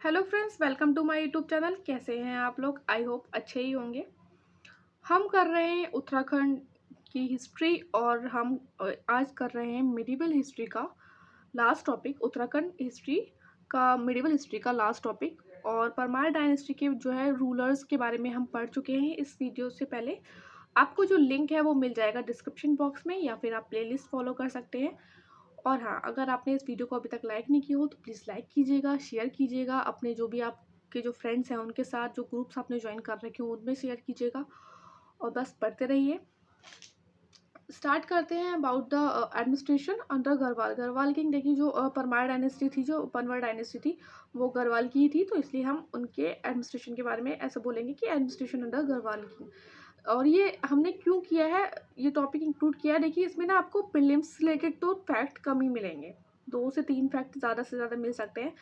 Hello friends, welcome to my YouTube channel. कैसे हैं आप लोग? आई होप अच्छे ही होंगे। हम कर रहे हैं उत्तराखंड की हिस्ट्री और हम आज कर रहे हैं मिडिवल हिस्ट्री का लास्ट टॉपिक। उत्तराखंड हिस्ट्री का मिडिवल हिस्ट्री का लास्ट टॉपिक और परमार डायनेस्टी के जो है रूलर्स के बारे में हम पढ़ चुके हैं इस वीडियो से पहले। आपको जो लिंक है वो मिल जाएगा डिस्क्रिप्शन बॉक्स में या फिर आप प्लेलिस्ट फॉलो कर सकते हैं। और हाँ, अगर आपने इस वीडियो को अभी तक लाइक नहीं किया हो तो प्लीज़ लाइक कीजिएगा, शेयर कीजिएगा अपने जो भी आपके जो फ्रेंड्स हैं उनके साथ, जो ग्रुप्स आपने ज्वाइन कर रखे हो उनमें शेयर कीजिएगा और बस पढ़ते रहिए। स्टार्ट करते हैं about the administration under Garhwal. Garhwal king, देखिए जो परमार डायनेस्टी थी, जो पनवर डायनेस्टी थी, वो गढ़वाल की ही थी, तो इसलिए हम उनके एडमिनिस्ट्रेशन के बारे में ऐसा बोलेंगे कि एडमिनिस्ट्रेशन अंडर गढ़वाल किंग। और ये हमने क्यों किया है, ये टॉपिक इंक्लूड किया है, देखिए इसमें ना आपको प्रीलिम्स से रिलेटेड तो फैक्ट कम ही मिलेंगे, 2 से 3 फैक्ट ज़्यादा से ज़्यादा मिल सकते हैं।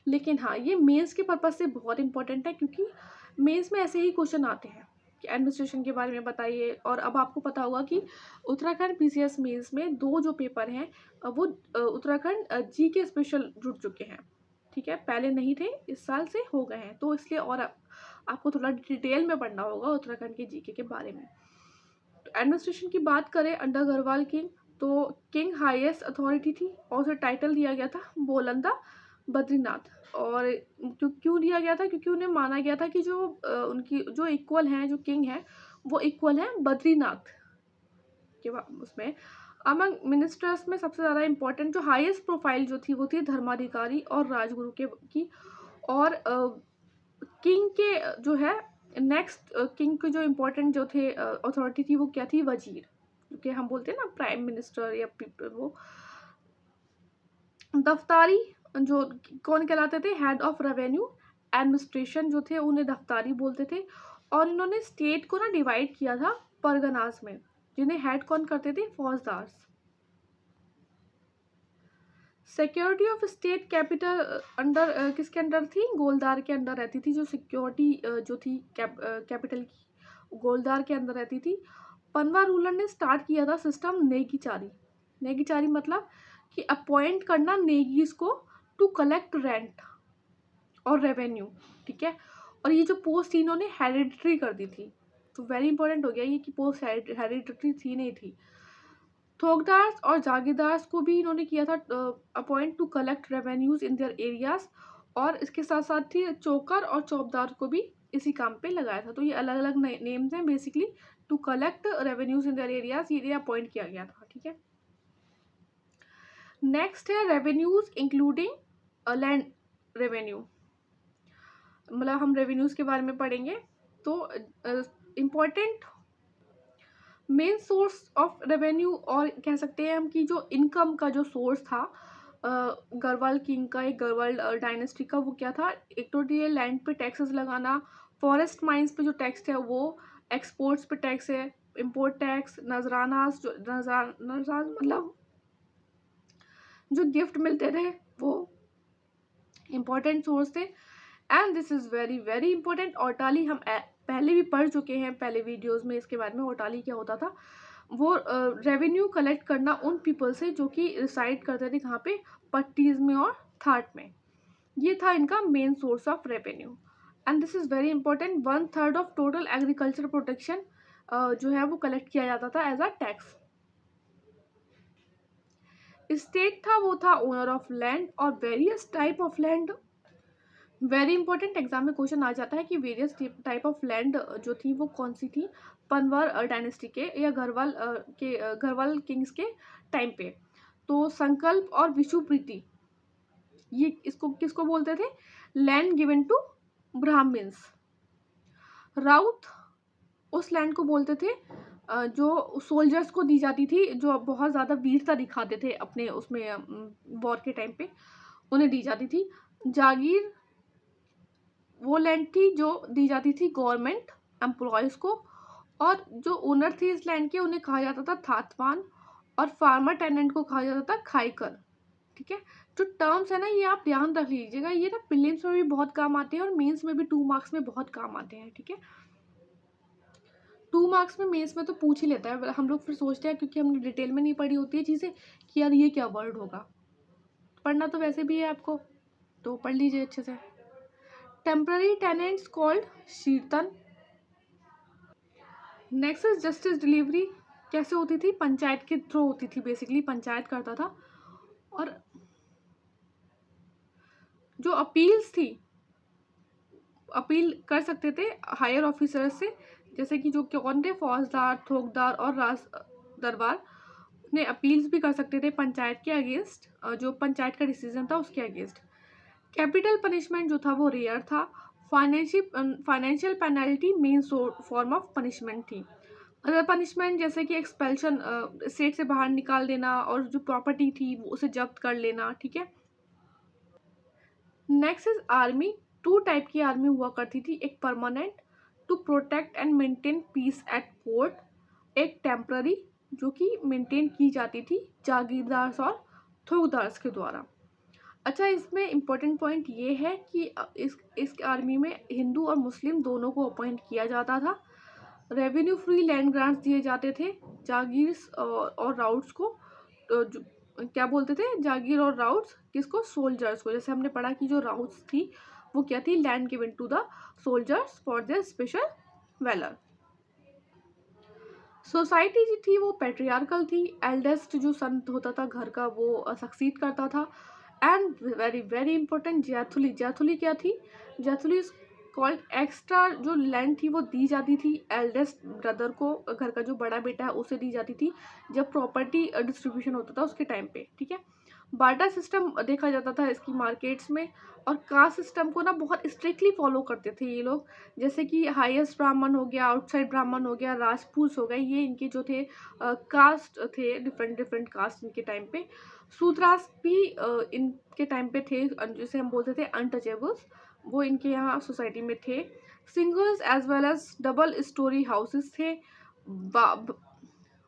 लेकिन हाँ, ये मेंस के पर्पज़ से बहुत इंपॉर्टेंट है क्योंकि मेंस में ऐसे ही क्वेश्चन आते हैं कि एडमिनिस्ट्रेशन के बारे में बताइए। और अब आपको पता होगा कि उत्तराखंड पीसीएस मेंस में 2 जो पेपर हैं वो उत्तराखंड जी के स्पेशल जुड़ चुके हैं। ठीक है, पहले नहीं थे, इस साल से हो गए हैं, तो इसलिए और आपको थोड़ा डिटेल में पढ़ना होगा उत्तराखंड के जीके के बारे में। तो एडमिनिस्ट्रेशन की बात करें अंडर गढ़वाल किंग, तो किंग हाईएस्ट अथॉरिटी थी और उसे टाइटल दिया गया था बोलंदा बद्रीनाथ। और क्यों दिया गया था? क्योंकि उन्हें माना गया था कि जो उनकी जो इक्वल हैं, जो किंग हैं, वो इक्वल हैं बद्रीनाथ के उसमें। अमंग मिनिस्टर्स में सबसे ज़्यादा इंपॉर्टेंट जो हाईएस्ट प्रोफाइल जो थी वो थी धर्माधिकारी और राजगुरु के की। और किंग के जो है नेक्स्ट किंग के जो इम्पोर्टेंट जो थे अथॉरिटी थी वो क्या थी? वजीर, क्योंकि हम बोलते हैं ना प्राइम मिनिस्टर या पीपल, वो दफ्तारी जो कौन कहलाते थे? हेड ऑफ रेवेन्यू एडमिनिस्ट्रेशन जो थे उन्हें दफ्तारी बोलते थे। और इन्होंने स्टेट को ना डिवाइड किया था परगनास में, जिन्हें हेड कौन करते थे? फौजदार। Security of state capital under किसके अंडर थी? गोलदार के अंडर रहती थी। जो सिक्योरिटी जो थी कैपिटल की, गोलदार के अंदर रहती थी। पनवा रूलर ने स्टार्ट किया था सिस्टम नेगीचारी। नेगीचारी मतलब कि अपॉइंट करना नेगीज को टू कलेक्ट रेंट और रेवेन्यू। ठीक है, और ये जो पोस्ट थी इन्होंने हेरिडिटरी कर दी थी, तो वेरी इंपॉर्टेंट हो गया ये कि पोस्ट हेरिडिटरी थी नहीं थी। थोकदार्स और जागीरदार्स को भी इन्होंने किया था upon two collect revenues in their areas. और इसके साथ साथ ही चोकर और चौबदार को भी इसी काम पे लगाया था। तो ये अलग अलग नेम्स हैं basically, to collect revenues in their areas, ये अपॉइंट किया गया था। ठीक है, नेक्स्ट है रेवेन्यूज इंक्लूडिंग लैंड रेवेन्यू। मतलब हम रेवेन्यूज के बारे में पढ़ेंगे। तो important main source of revenue, और कह सकते हैं हम कि जो इनकम का जो सोर्स था गढ़वाल किंग का, एक गढ़वाल डायनेस्टी का, वो क्या था? एक तो ये लैंड पे टैक्सेस लगाना, फॉरेस्ट माइंस पे जो टैक्स है वो, एक्सपोर्ट्स पे टैक्स है, इम्पोर्ट टैक्स, नजरानास, जो नजरान मतलब जो गिफ्ट मिलते थे वो इम्पोर्टेंट सोर्स थे। And this is very very important, औटाली हम पहले भी पढ़ चुके हैं पहले वीडियोस में इसके बारे में। औटाली क्या होता था? वो रेवेन्यू कलेक्ट करना उन पीपल से जो कि रिसाइड करते थे कहाँ पे? पट्टीज में और थाट में। ये था इनका main source of revenue. And this is very important, 1/3 of total agriculture protection जो है वो कलेक्ट किया जाता था एज अ टैक्स। स्टेट था वो था ओनर ऑफ लैंड और various type of land. Very important, exam में क्वेश्चन आ जाता है कि वेरियस टाइप ऑफ लैंड जो थी वो कौन सी थी पनवार डायनेस्टी के या गढ़वाल किंग्स के टाइम पे। तो संकल्प और विशु प्रीति, ये इसको किसको बोलते थे? Land given to Brahmins. राउत उस लैंड को बोलते थे जो सोल्जर्स को दी जाती थी, जो बहुत ज़्यादा वीरता दिखाते थे अपने उसमें वॉर के टाइम पे, उन्हें दी जाती थी। जागीर वो लैंड थी जो दी जाती थी गवर्नमेंट एम्प्लॉयज़ को, और जो ओनर थे इस लैंड के उन्हें कहा जाता था थातवान, और फार्मर टेनेंट को कहा जाता था खाईकर। ठीक है, जो टर्म्स है ना ये आप ध्यान रख लीजिएगा, ये ना प्रीलिम्स में भी बहुत काम आते हैं और मेंस में भी 2 मार्क्स में बहुत काम आते हैं। ठीक है, 2 मार्क्स में, मेंस में तो पूछ ही लेता है। हम लोग फिर सोचते हैं क्योंकि हमने डिटेल में नहीं पढ़ी होती है चीज़ें कि यार ये क्या वर्ड होगा। पढ़ना तो वैसे भी है आपको, तो पढ़ लीजिए अच्छे से। टेम्पररी टेनेंट्स कॉल्ड शीर्तन। Next is justice delivery. कैसे होती थी? पंचायत के थ्रू होती थी, बेसिकली पंचायत करता था। और जो अपील्स थी, अपील कर सकते थे हायर ऑफिसर्स से, जैसे कि जो कौन थे, फौजदार, थोकदार और राज दरबार ने अपील्स भी कर सकते थे पंचायत के अगेंस्ट, जो पंचायत का डिसीजन था उसके अगेंस्ट। कैपिटल पनिशमेंट जो था वो रेयर था। Financial penalty main form of punishment थी। अदर पनिशमेंट जैसे कि एक्सपेल्शन, स्टेट से बाहर निकाल देना, और जो प्रॉपर्टी थी वो उसे जब्त कर लेना, ठीक है। Next is army. Two type की आर्मी हुआ करती थी, एक permanent to protect and maintain peace at court, एक टेम्पररी जो कि मेंटेन की जाती थी जागीरदार और थोकदार्स के द्वारा। अच्छा, इसमें इम्पोर्टेंट पॉइंट ये है कि इस आर्मी में हिंदू और मुस्लिम दोनों को अपॉइंट किया जाता था। रेवेन्यू फ्री लैंड ग्रांट्स दिए जाते थे जागीर्स और राउट्स को। जो क्या बोलते थे, जागीर और राउट्स किसको? सोल्जर्स को। जैसे हमने पढ़ा कि जो राउट्स थी वो क्या थी? Land given to the soldiers for their special valour. Society जो थी वो पेट्रियार्कल थी। एल्डेस्ट जो सन होता था घर का वो सक्सीड करता था। एंड वेरी वेरी इंपॉर्टेंट, जैथुली। जैथुली क्या थी? जैथुली कॉल्ड एक्स्ट्रा जो लैंड थी वो दी जाती थी एल्डेस्ट ब्रदर को, घर का जो बड़ा बेटा है उसे दी जाती थी जब प्रॉपर्टी डिस्ट्रीब्यूशन होता था उसके टाइम पे, ठीक है। बार्टर सिस्टम देखा जाता था इसकी मार्केट्स में। और कास्ट सिस्टम को ना बहुत स्ट्रिक्टली फॉलो करते थे ये लोग। जैसे कि हाईएस्ट ब्राह्मण हो गया, आउटसाइड ब्राह्मण हो गया, राजपूत हो गए, ये इनके जो थे कास्ट थे, डिफरेंट डिफरेंट कास्ट इनके टाइम पे। शूद्रास भी इनके टाइम पे थे, जैसे हम बोलते थे अनटचेबल्स, वो इनके यहाँ सोसाइटी में थे। Singles as well as double storey houses थे।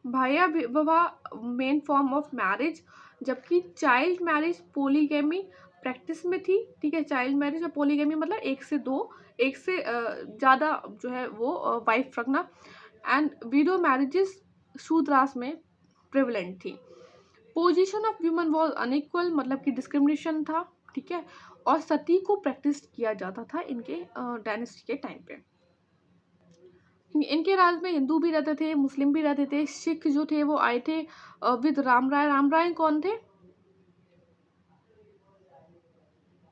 भाया विवाह मेन फॉर्म ऑफ मैरिज, जबकि चाइल्ड मैरिज पोलीगैमी प्रैक्टिस में थी, ठीक है। चाइल्ड मैरिज और पोलीगैमी मतलब एक से दो, एक से ज़्यादा जो है वो वाइफ रखना। एंड विडो मैरिजेस शूद्रास में प्रेवलेंट थी। Position of women was unequal, मतलब कि डिस्क्रिमिनेशन था, ठीक है। और सती को प्रैक्टिस किया जाता था इनके डायनेस्टी के टाइम पे। इनके राज में हिंदू भी रहते थे, मुस्लिम भी रहते थे। सिख जो थे वो आए थे विद राम राय। राम राय कौन थे?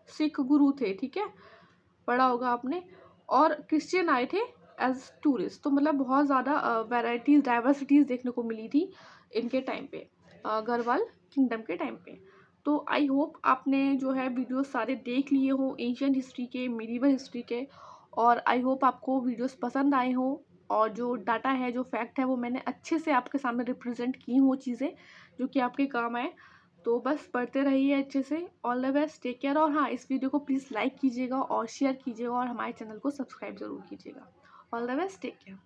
सिख गुरु थे, ठीक है, पढ़ा होगा आपने। और क्रिश्चियन आए थे एज टूरिस्ट। तो मतलब बहुत ज़्यादा वैराइटीज, डाइवर्सिटीज देखने को मिली थी इनके टाइम पे, गढ़वाल किंगडम के टाइम पे। तो आई होप आपने जो है वीडियोस सारे देख लिए हों एंशिएंट हिस्ट्री के, मिडिवल हिस्ट्री के। और आई होप आपको वीडियोस पसंद आए हों, और जो डाटा है, जो फैक्ट है, वो मैंने अच्छे से आपके सामने रिप्रेजेंट की हों, चीज़ें जो कि आपके काम आए। तो बस पढ़ते रहिए अच्छे से। All the best, take care. और हाँ, इस वीडियो को प्लीज़ लाइक कीजिएगा और शेयर कीजिएगा, और हमारे चैनल को सब्सक्राइब ज़रूर कीजिएगा। All the best, take care.